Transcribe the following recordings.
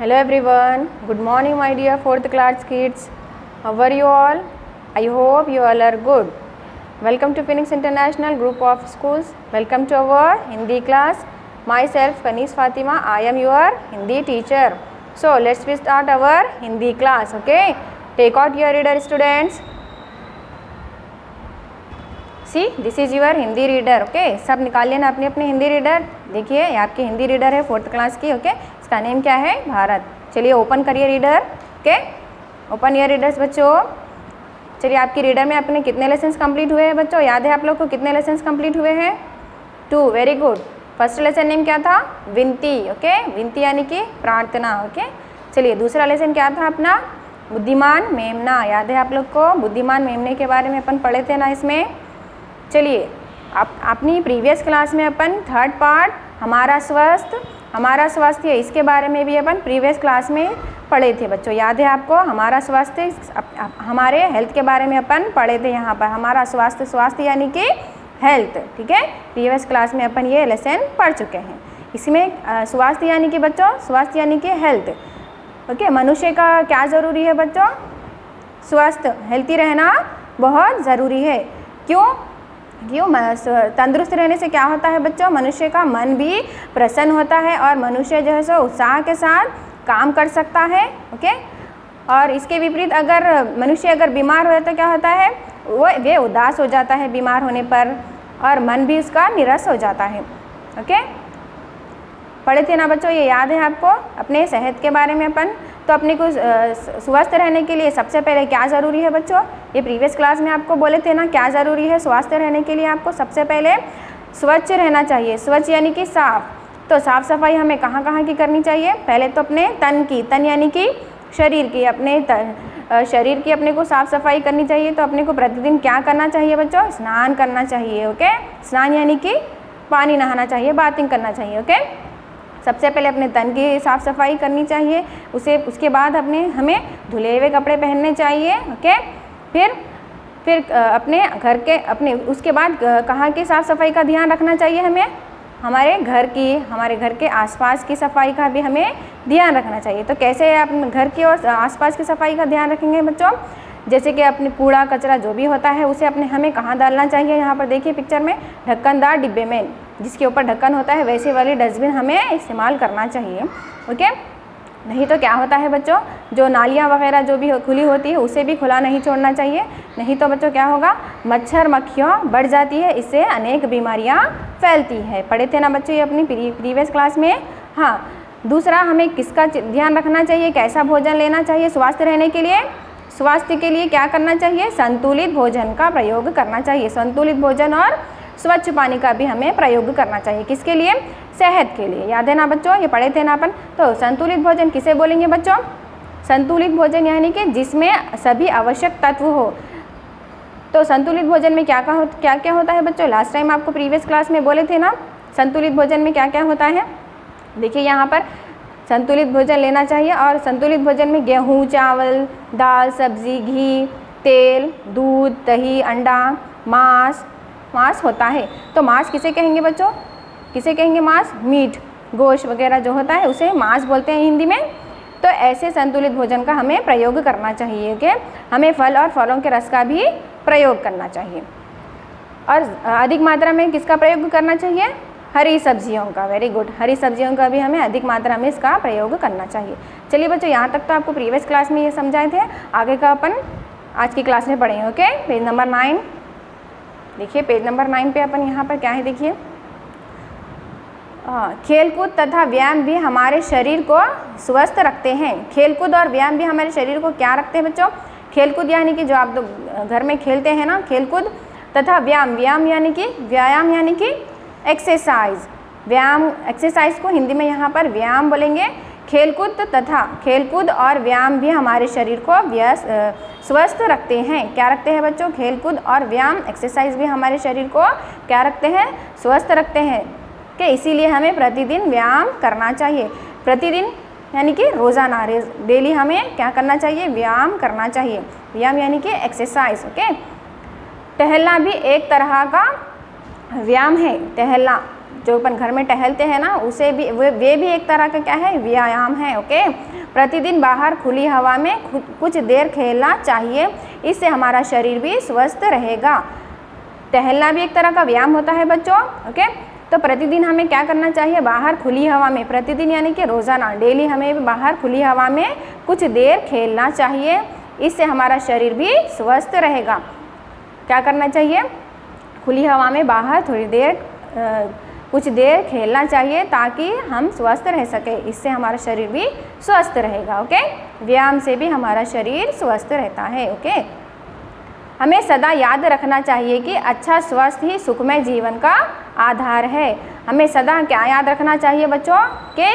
Hello everyone, good morning my dear 4th class kids. How are you all? I hope you all are good. Welcome to Phoenix International Group of Schools. Welcome to our Hindi class. Myself Kanis Fatima, I am your Hindi teacher. So let's start our Hindi class, okay? Take out your reader students. See this is your Hindi reader okay सब निकालिए ना अपनी अपनी Hindi reader. देखिए ये आपकी Hindi reader है 4th class की ओके इसका नेम क्या है भारत। चलिए ओपन करिए reader okay open year readers बच्चों। चलिए आपकी रीडर में अपने कितने लेसन्स कंप्लीट हुए हैं बच्चों, याद है आप लोग को कितने लेसन्स कंप्लीट हुए हैं? 2 very good. First lesson name क्या था? विनती ओके विनती यानी कि प्रार्थना ओके। चलिए दूसरा लेसन क्या था अपना? बुद्धिमान मेमना। याद है आप लोग को बुद्धिमान मेमने के बारे में अपन पढ़े थे ना इसमें। चलिए अपनी प्रीवियस क्लास में अपन थर्ड पार्ट हमारा स्वास्थ्य इसके बारे में भी अपन प्रीवियस क्लास में पढ़े थे बच्चों। याद है आपको हमारा स्वास्थ्य हमारे हेल्थ के बारे में अपन पढ़े थे। यहाँ पर हमारा स्वास्थ्य यानी कि हेल्थ, ठीक है। प्रीवियस क्लास में अपन ये लेसन पढ़ चुके हैं। इसमें स्वास्थ्य यानी कि बच्चों स्वास्थ्य यानी कि हेल्थ ओके। मनुष्य का क्या ज़रूरी है बच्चों? स्वस्थ हेल्थी रहना बहुत ज़रूरी है। क्यों? तंदुरुस्त रहने से क्या होता है बच्चों? मनुष्य का मन भी प्रसन्न होता है और मनुष्य जो है सो उत्साह के साथ काम कर सकता है ओके। और इसके विपरीत अगर मनुष्य बीमार हो तो क्या होता है? वो उदास हो जाता है बीमार होने पर और मन भी उसका निरस हो जाता है ओके। पढ़े थे ना बच्चों, ये याद है आपको अपने सेहत के बारे में अपन। तो अपने को स्वस्थ रहने के लिए सबसे पहले क्या ज़रूरी है बच्चों? ये प्रीवियस क्लास में आपको बोले थे ना क्या ज़रूरी है स्वस्थ रहने के लिए? आपको सबसे पहले स्वच्छ रहना चाहिए। स्वच्छ यानी कि साफ। तो साफ़ सफाई हमें कहाँ कहाँ की करनी चाहिए? पहले तो अपने तन की, तन यानी कि शरीर की, अपने शरीर की अपने को साफ़ सफाई करनी चाहिए। तो अपने को प्रतिदिन क्या करना चाहिए बच्चों? स्नान करना चाहिए ओके। स्नान यानी कि पानी नहाना चाहिए, बाथिंग करना चाहिए ओके। सबसे पहले अपने तन की साफ़ सफाई करनी चाहिए। उसके बाद हमें धुले हुए कपड़े पहनने चाहिए ओके। फिर अपने घर के उसके बाद कहाँ की साफ़ सफाई का ध्यान रखना चाहिए हमें? हमारे घर के आसपास की सफाई का भी हमें ध्यान रखना चाहिए। तो कैसे अपने घर की और आसपास की सफाई का ध्यान रखेंगे बच्चों? जैसे कि अपने कूड़ा कचरा जो भी होता है उसे हमें कहाँ डालना चाहिए? यहाँ पर देखिए पिक्चर में ढक्कनदार डिब्बे में, जिसके ऊपर ढक्कन होता है वैसे वाली डस्टबिन हमें इस्तेमाल करना चाहिए ओके। नहीं तो क्या होता है बच्चों, जो नालियाँ वगैरह जो भी खुली होती है उसे भी खुला नहीं छोड़ना चाहिए। नहीं तो बच्चों क्या होगा? मच्छर मक्खियाँ बढ़ जाती है, इससे अनेक बीमारियाँ फैलती है। पढ़े थे ना बच्चों ये अपनी प्रीवियस क्लास में। हाँ दूसरा हमें किसका ध्यान रखना चाहिए? कैसा भोजन लेना चाहिए स्वास्थ्य रहने के लिए? स्वास्थ्य के लिए क्या करना चाहिए? संतुलित भोजन का प्रयोग करना चाहिए। संतुलित भोजन और स्वच्छ पानी का भी हमें प्रयोग करना चाहिए। किसके लिए? सेहत के लिए। याद है ना बच्चों, ये पढ़े थे ना अपन। तो संतुलित भोजन किसे बोलेंगे बच्चों? संतुलित भोजन यानी कि जिसमें सभी आवश्यक तत्व हो। तो संतुलित भोजन में क्या क्या होता है बच्चों? लास्ट टाइम आपको प्रीवियस क्लास में बोले थे ना संतुलित भोजन में क्या क्या होता है। देखिए यहाँ पर संतुलित भोजन लेना चाहिए और संतुलित भोजन में गेहूँ, चावल, दाल, सब्जी, घी, तेल, दूध, दही, अंडा, मांस होता है। तो मांस किसे कहेंगे बच्चों? किसे कहेंगे मांस? मीट, गोश्त वगैरह जो होता है उसे मांस बोलते हैं हिंदी में। तो ऐसे संतुलित भोजन का हमें प्रयोग करना चाहिए कि हमें फल और फलों के रस का भी प्रयोग करना चाहिए। और अधिक मात्रा में किसका प्रयोग करना चाहिए? हरी सब्जियों का। वेरी गुड, हरी सब्जियों का भी हमें अधिक मात्रा में इसका प्रयोग करना चाहिए। चलिए बच्चों यहाँ तक तो आपको प्रीवियस क्लास में ये समझाए थे, आगे का अपन आज की क्लास में पढ़ेंगे ओके। पेज नंबर 9 देखिए, पेज नंबर 9 पे अपन यहाँ पर क्या है देखिए। खेलकूद तथा व्यायाम भी हमारे शरीर को स्वस्थ रखते हैं। खेलकूद और व्यायाम भी हमारे शरीर को क्या रखते हैं बच्चों? खेलकूद यानी कि जो आप घर में खेलते हैं ना खेलकूद, तथा व्यायाम यानी कि एक्सरसाइज। एक्सरसाइज को हिंदी में यहाँ पर व्यायाम बोलेंगे। खेलकूद और व्यायाम भी हमारे शरीर को स्वस्थ रखते हैं। क्या रखते हैं बच्चों? खेलकूद और व्यायाम एक्सरसाइज भी हमारे शरीर को क्या रखते हैं? स्वस्थ रखते हैं कि इसीलिए हमें प्रतिदिन व्यायाम करना चाहिए। प्रतिदिन यानी कि रोज़ाना, डेली हमें क्या करना चाहिए? व्यायाम करना चाहिए। व्यायाम यानी कि एक्सरसाइज ओके। टहलना भी एक तरह का व्यायाम है। टहलना जो अपन घर में टहलते हैं ना, उसे भी वे भी एक तरह का क्या है, व्यायाम है। ओके, प्रतिदिन बाहर खुली हवा में कुछ देर खेलना चाहिए, इससे हमारा शरीर भी स्वस्थ रहेगा। टहलना भी एक तरह का व्यायाम होता है बच्चों। ओके, तो प्रतिदिन हमें क्या करना चाहिए, बाहर खुली हवा में, प्रतिदिन यानी कि रोज़ाना, डेली हमें बाहर खुली हवा में कुछ देर खेलना चाहिए, इससे हमारा शरीर भी स्वस्थ रहेगा। क्या करना चाहिए, खुली हवा में बाहर थोड़ी देर कुछ देर खेलना चाहिए ताकि हम स्वस्थ रह सके, इससे हमारा शरीर भी स्वस्थ रहेगा। ओके, व्यायाम से भी हमारा शरीर स्वस्थ रहता है। ओके, हमें सदा याद रखना चाहिए कि अच्छा स्वास्थ्य ही सुखमय जीवन का आधार है। हमें सदा क्या याद रखना चाहिए बच्चों, कि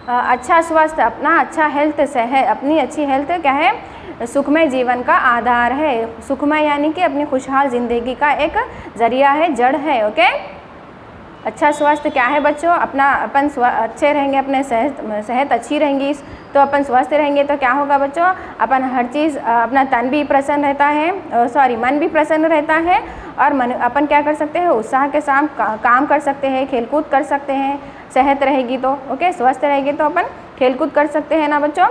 अच्छा स्वास्थ्य, अपना अच्छा हेल्थ से है, अपनी अच्छी हेल्थ क्या है, सुखमय जीवन का आधार है। सुखमय यानी कि अपनी खुशहाल ज़िंदगी का एक ज़रिया है, जड़ है। ओके, अच्छा स्वास्थ्य क्या है बच्चों, अपन अच्छे रहेंगे, अपने सेहत अच्छी रहेंगी तो अपन स्वस्थ रहेंगे, तो क्या होगा बच्चों, अपन हर चीज़, अपना तन भी प्रसन्न रहता है, मन भी प्रसन्न रहता है, और अपन क्या कर सकते हैं, उत्साह के साथ काम कर सकते हैं, खेलकूद कर सकते हैं। सेहत रहेगी तो, ओके, स्वस्थ रहेगी तो अपन खेलकूद कर सकते हैं ना बच्चों,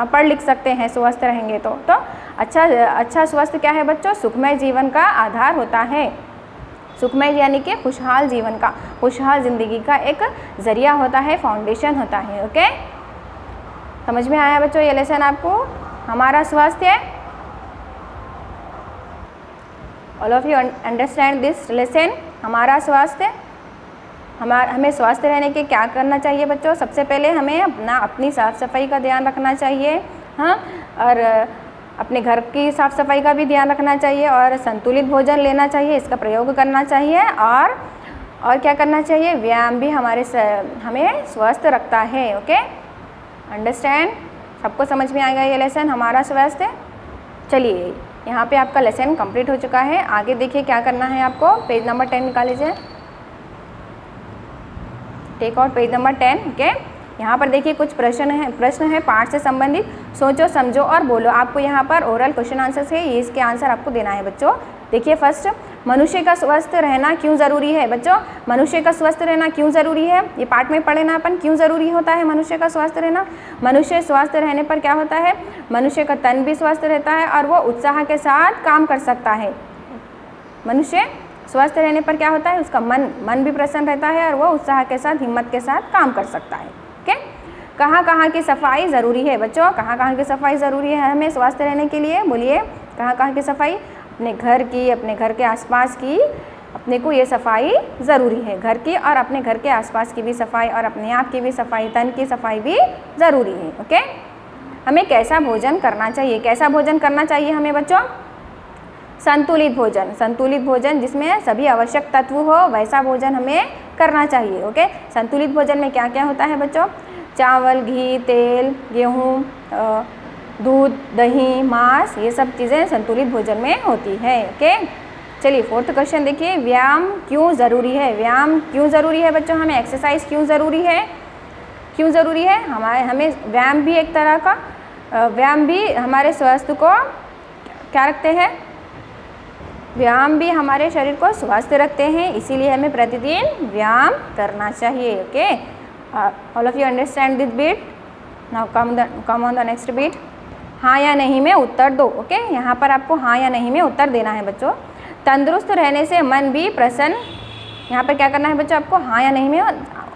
पढ़ लिख सकते हैं स्वस्थ रहेंगे तो अच्छा स्वास्थ्य क्या है बच्चों, सुखमय जीवन का आधार होता है। सुखमय यानी कि खुशहाल जीवन का, खुशहाल ज़िंदगी का एक ज़रिया होता है, फाउंडेशन होता है। ओके, समझ में आया बच्चों ये लेसन आपको, हमारा स्वास्थ्य? All of you understand this lesson, हमारा स्वास्थ्य? हमें स्वस्थ रहने के क्या करना चाहिए बच्चों, सबसे पहले हमें अपनी साफ़ सफाई का ध्यान रखना चाहिए, हाँ, और अपने घर की साफ़ सफाई का भी ध्यान रखना चाहिए, और संतुलित भोजन लेना चाहिए, इसका प्रयोग करना चाहिए, और क्या करना चाहिए, व्यायाम भी हमें स्वस्थ रखता है। ओके, अंडरस्टैंड, सबको समझ में आएगा ये लेसन, हमारा स्वास्थ्य? चलिए, यहाँ पे आपका लेसन कंप्लीट हो चुका है। आगे देखिए क्या करना है आपको, पेज नंबर 10 निकाल लीजिए, take out page number 10। Okay, यहाँ पर देखिए कुछ प्रश्न है पाठ से संबंधित, सोचो समझो और बोलो। आपको यहाँ पर ओरल क्वेश्चन आंसर्स है, ये इसके आंसर आपको देना है बच्चों। देखिए फर्स्ट, मनुष्य का स्वस्थ रहना क्यों ज़रूरी है बच्चों, मनुष्य का स्वस्थ रहना क्यों ज़रूरी है, ये पाठ में पढ़े ना अपन, क्यों ज़रूरी होता है मनुष्य का स्वस्थ रहना। मनुष्य स्वस्थ रहने पर क्या होता है, मनुष्य का तन भी स्वस्थ रहता है और वो उत्साह के साथ काम कर सकता है। मनुष्य स्वस्थ रहने पर क्या होता है, उसका मन भी प्रसन्न रहता है और वो उत्साह के साथ, हिम्मत के साथ काम कर सकता है। ओके, कहाँ की सफाई ज़रूरी है बच्चों, कहाँ की सफाई ज़रूरी है हमें स्वस्थ रहने के लिए, बोलिए कहाँ की सफाई, अपने घर की, अपने घर के आसपास की, अपने को ये सफाई ज़रूरी है, घर की और अपने घर के आसपास की भी सफाई, और अपने आप की भी सफाई, तन की सफाई भी ज़रूरी है। ओके, हमें कैसा भोजन करना चाहिए, कैसा भोजन करना चाहिए हमें बच्चों, संतुलित भोजन, संतुलित भोजन जिसमें सभी आवश्यक तत्व हो, वैसा भोजन हमें करना चाहिए। ओके, संतुलित भोजन में क्या क्या होता है बच्चों, चावल, घी, तेल, गेहूँ, दूध, दही, मांस, ये सब चीज़ें संतुलित भोजन में होती है। ओके, चलिए फोर्थ क्वेश्चन देखिए, व्यायाम क्यों ज़रूरी है, व्यायाम क्यों ज़रूरी है बच्चों, हमें एक्सरसाइज क्यों ज़रूरी है, क्यों ज़रूरी है, हमें व्यायाम भी एक तरह का, व्यायाम भी हमारे स्वास्थ्य को क्या रखते हैं, व्यायाम भी हमारे शरीर को स्वस्थ रखते हैं, इसीलिए हमें प्रतिदिन व्यायाम करना चाहिए। Okay, all of you understand this beat, now come on the next beat. हाँ या नहीं में उत्तर दो। ओके, यहाँ पर आपको हाँ या नहीं में उत्तर देना है बच्चों। तंदुरुस्त रहने से मन भी प्रसन्न, यहाँ पर क्या करना है बच्चों, आपको हाँ या नहीं में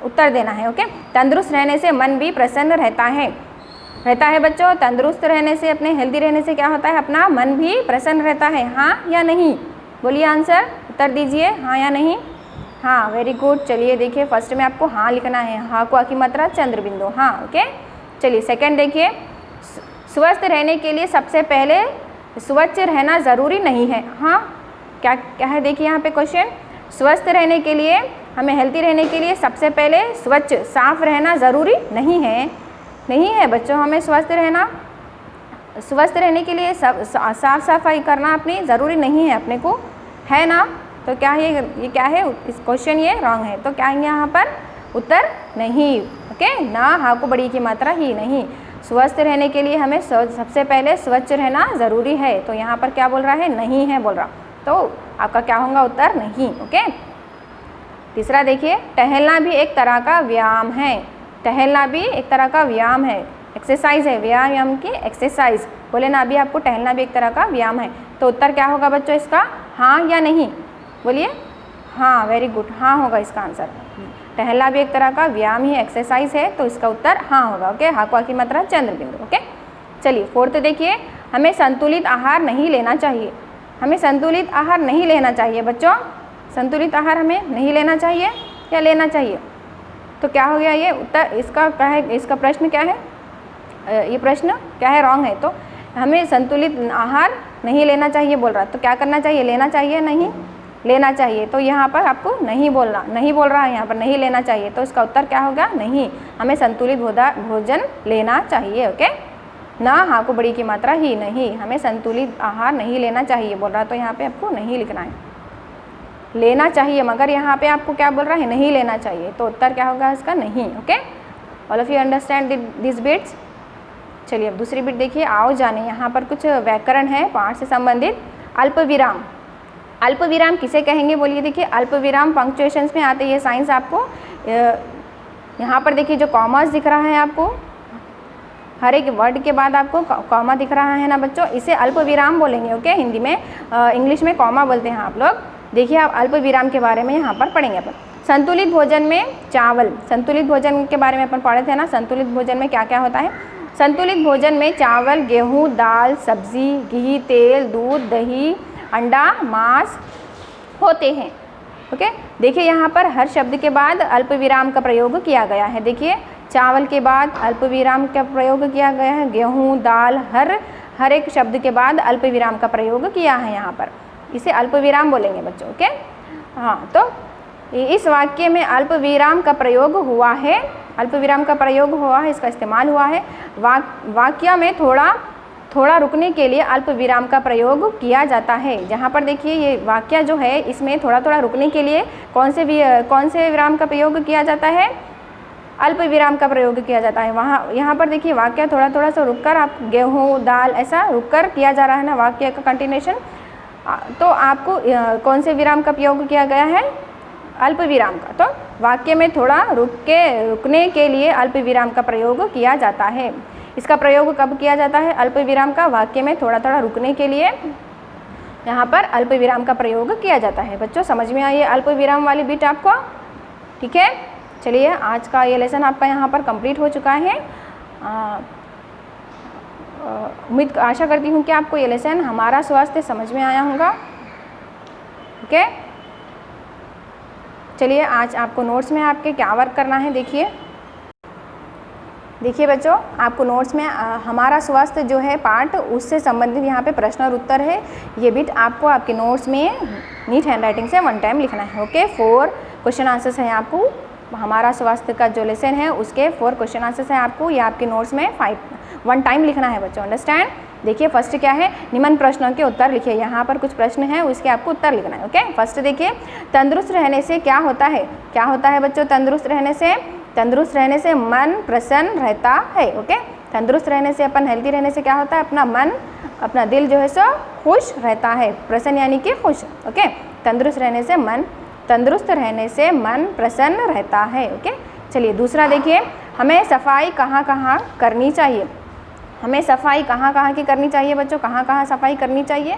उत्तर देना है। ओके, तंदुरुस्त रहने से मन भी प्रसन्न रहता है बच्चों। तंदुरुस्त रहने से, अपने हेल्दी रहने से क्या होता है, अपना मन भी प्रसन्न रहता है, हाँ या नहीं, बोलिए आंसर, उत्तर दीजिए, हाँ या नहीं। हाँ, वेरी गुड। चलिए देखिए फर्स्ट में आपको हाँ लिखना है, हाँ को की मात्रा चंद्र बिंदु, हाँ। ओके, चलिए सेकंड देखिए, स्वस्थ रहने के लिए सबसे पहले स्वच्छ रहना ज़रूरी नहीं है। हाँ, क्या है देखिए यहाँ पे क्वेश्चन, स्वस्थ रहने के लिए, हमें हेल्दी रहने के लिए सबसे पहले स्वच्छ, साफ रहना ज़रूरी नहीं है बच्चों। हमें स्वस्थ रहने के लिए साफ सफाई करना अपनी ज़रूरी नहीं है, अपने को है ना, तो क्या है ये क्या है, इस क्वेश्चन ये रॉन्ग है, तो क्या है यहाँ पर उत्तर नहीं। ओके, ना, हाँ को बड़ी की मात्रा ही नहीं, स्वस्थ रहने के लिए हमें सबसे पहले स्वच्छ रहना ज़रूरी है, तो यहाँ पर क्या बोल रहा है, नहीं है बोल रहा, तो आपका क्या होगा उत्तर नहीं। ओके, तीसरा देखिए, टहलना भी एक तरह का व्यायाम है। टहलना भी एक तरह का व्यायाम है, एक्सरसाइज है, व्यायाम की एक्सरसाइज। बोले ना अभी आपको, टहलना भी एक तरह का व्यायाम है। तो उत्तर क्या होगा बच्चों इसका, हाँ या नहीं? बोलिए। हाँ, वेरी गुड, हाँ होगा इसका आंसर। टहलना भी एक तरह का व्यायाम ही, एक्सरसाइज है, तो इसका उत्तर हाँ होगा। ओके, हाकवा की मात्रा चंद्र बिंदु। ओके, चलिए फोर्थ देखिए, हमें संतुलित आहार नहीं लेना चाहिए। हमें संतुलित आहार नहीं लेना चाहिए बच्चों। संतुलित आहार हमें नहीं लेना चाहिए या लेना चाहिए? तो क्या हो गया ये उत्तर, इसका क्या है, इसका प्रश्न क्या है? ये प्रश्न क्या है, रॉन्ग है। तो हमें संतुलित आहार नहीं लेना चाहिए बोल रहा है, तो क्या करना चाहिए, लेना चाहिए? नहीं लेना चाहिए। तो यहाँ पर आपको नहीं बोलना, नहीं बोल रहा है यहाँ पर, नहीं लेना चाहिए। तो इसका उत्तर क्या होगा, नहीं, हमें संतुलित भोजन लेना चाहिए। ओके ना, हाँ को बड़ी की मात्रा ही, नहीं, हमें संतुलित आहार नहीं लेना चाहिए बोल रहा है। तो यहाँ पे आपको नहीं लिखना है, लेना चाहिए, मगर यहाँ पे आपको क्या बोल रहा है, नहीं लेना चाहिए। तो उत्तर क्या होगा इसका, नहीं। Okay, all of you understand this bits. चलिए अब दूसरी बिट देखिए, आओ जाने। यहाँ पर कुछ व्याकरण है पाठ से संबंधित। अल्प विराम, अल्प विराम किसे कहेंगे बोलिए। देखिए अल्प विराम पंक्चुएशंस में आते हैं, ये साइंस आपको यहाँ पर देखिए, जो कॉमास दिख रहा है आपको, हर एक वर्ड के बाद आपको कॉमा दिख रहा है ना बच्चों, इसे अल्प विराम बोलेंगे। ओके, हिंदी में, इंग्लिश में कॉमा बोलते हैं आप लोग। देखिए आप अल्प विराम के बारे में यहाँ पर पढ़ेंगे अपन। संतुलित भोजन में चावल, संतुलित भोजन के बारे में अपन पढ़े थे ना, संतुलित भोजन में क्या क्या होता है। संतुलित भोजन में चावल, गेहूँ, दाल, सब्जी, घी, तेल, दूध, दही, अंडा, मांस होते हैं। ओके, देखिए यहाँ पर हर शब्द के बाद अल्प विराम का प्रयोग किया गया है। देखिए चावल के बाद अल्प विराम का प्रयोग किया गया है, गेहूँ, दाल, हर एक शब्द के बाद अल्प विराम का प्रयोग किया है यहाँ पर, इसे अल्प विराम बोलेंगे बच्चों। ओके, हाँ, तो इस वाक्य में अल्प विराम का प्रयोग हुआ है, अल्प विराम का प्रयोग हुआ है, इसका इस्तेमाल हुआ है। वाक्य में थोड़ा रुकने के लिए अल्प विराम का प्रयोग किया जाता है। जहाँ पर देखिए ये वाक्य जो है, इसमें थोड़ा रुकने के लिए कौन से विराम का प्रयोग किया जाता है, अल्प विराम का प्रयोग किया जाता है। यहाँ पर देखिए वाक्य थोड़ा सा रुककर, आप गेहूँ, दाल, ऐसा रुककर किया जा रहा है ना वाक्य का कंटिन्यूशन, तो आपको कौन से विराम का प्रयोग किया गया है, अल्प विराम का। तो वाक्य में थोड़ा रुकने के लिए अल्प विराम का प्रयोग किया जाता है। इसका प्रयोग कब किया जाता है, अल्प विराम का, वाक्य में थोड़ा रुकने के लिए यहाँ पर अल्प विराम का प्रयोग किया जाता है। बच्चों समझ में आई है अल्प विराम वाली बिट आपको? ठीक है, चलिए आज का ये लेसन आपका यहाँ पर कंप्लीट हो चुका है। उम्मीद आशा करती हूँ कि आपको ये लेसन हमारा स्वास्थ्य समझ में आया होगा। ओके, चलिए आज आपको नोट्स में आपके क्या वर्क करना है। देखिए बच्चों, आपको नोट्स में हमारा स्वास्थ्य जो है पार्ट, उससे संबंधित यहाँ पे प्रश्न और उत्तर है। ये बिट आपको आपके नोट्स में नीट हैंडराइटिंग से 1 टाइम लिखना है। ओके, 4 क्वेश्चन आंसर्स हैं आपको, हमारा स्वास्थ्य का जो लेसन है उसके 4 क्वेश्चन आंसर्स हैं आपको, ये आपके नोट्स में 1 टाइम लिखना है बच्चों। अंडरस्टैंड? देखिए फर्स्ट क्या है, निम्न प्रश्नों के उत्तर लिखिए। यहाँ पर कुछ प्रश्न हैं, उसके आपको उत्तर लिखना है। ओके, फर्स्ट देखिए, तंदुरुस्त रहने से क्या होता है? क्या होता है बच्चों तंदुरुस्त रहने से? तंदुरुस्त रहने से मन प्रसन्न रहता है। ओके, तंदुरुस्त रहने से, अपन हेल्दी रहने से क्या होता है, अपना मन, अपना दिल जो है सो खुश रहता है। प्रसन्न यानी कि खुश। ओके, तंदुरुस्त रहने से मन प्रसन्न रहता है। ओके, चलिए दूसरा देखिए, हमें सफाई कहाँ कहाँ करनी चाहिए? हमें सफाई कहाँ कहाँ की करनी चाहिए बच्चों? कहाँ कहाँ सफाई करनी चाहिए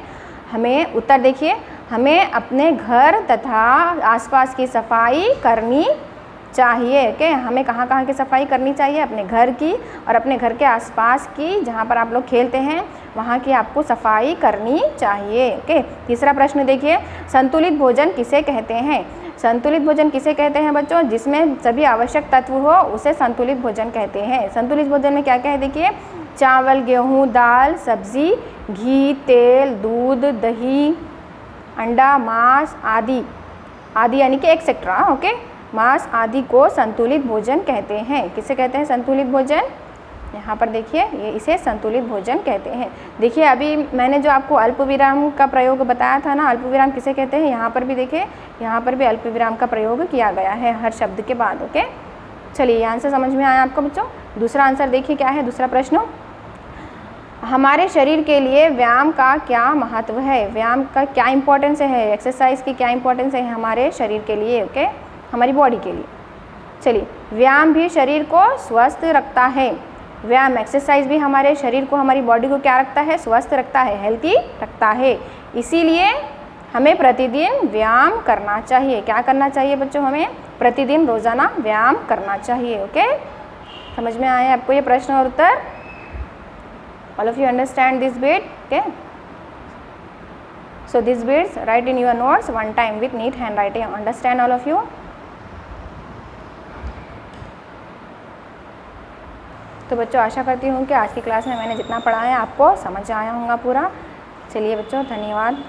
हमें? उत्तर देखिए, हमें अपने घर तथा आसपास की सफाई करनी चाहिए। ओके, हमें कहाँ कहाँ की सफाई करनी चाहिए? अपने घर की और अपने घर के आसपास की, जहाँ पर आप लोग खेलते हैं वहाँ की आपको सफाई करनी चाहिए। ओके, तीसरा प्रश्न देखिए, संतुलित भोजन किसे कहते हैं? संतुलित भोजन किसे कहते हैं बच्चों? जिसमें सभी आवश्यक तत्व हो उसे संतुलित भोजन कहते हैं। संतुलित भोजन में क्या क्या है देखिए, चावल, गेहूँ, दाल, सब्जी, घी, तेल, दूध, दही, अंडा, मांस आदि यानी कि एक्सेट्रा। ओके, मांस आदि को संतुलित भोजन कहते हैं। किसे कहते हैं संतुलित भोजन? यहाँ पर देखिए, ये इसे संतुलित भोजन कहते हैं। देखिए अभी मैंने जो आपको अल्प विराम का प्रयोग बताया था ना, अल्प विराम किसे कहते हैं, यहाँ पर भी देखिए, यहाँ पर भी अल्प विराम का प्रयोग किया गया है हर शब्द के बाद। ओके, चलिए ये आंसर समझ में आया आपको बच्चों? दूसरा आंसर देखिए क्या है, दूसरा प्रश्न, हमारे शरीर के लिए व्यायाम का क्या महत्व है? व्यायाम का क्या इंपॉर्टेंस है? एक्सरसाइज की क्या इंपॉर्टेंस है हमारे शरीर के लिए? ओके, हमारी बॉडी के लिए। चलिए, व्यायाम भी शरीर को स्वस्थ रखता है। व्यायाम एक्सरसाइज भी हमारे शरीर को, हमारी बॉडी को क्या रखता है? स्वस्थ रखता है, हेल्थी रखता है। इसीलिए हमें प्रतिदिन व्यायाम करना चाहिए। क्या करना चाहिए बच्चों? हमें प्रतिदिन रोज़ाना व्यायाम करना चाहिए। ओके, समझ में आया आपको ये प्रश्न और उत्तर? All of you understand this bit? Okay, so these bits write in your notes one time with neat handwriting. Understand all of you? तो बच्चों, आशा करती हूँ कि आज की क्लास में मैंने जितना पढ़ाया आपको समझ आया होगा पूरा। चलिए बच्चों, धन्यवाद।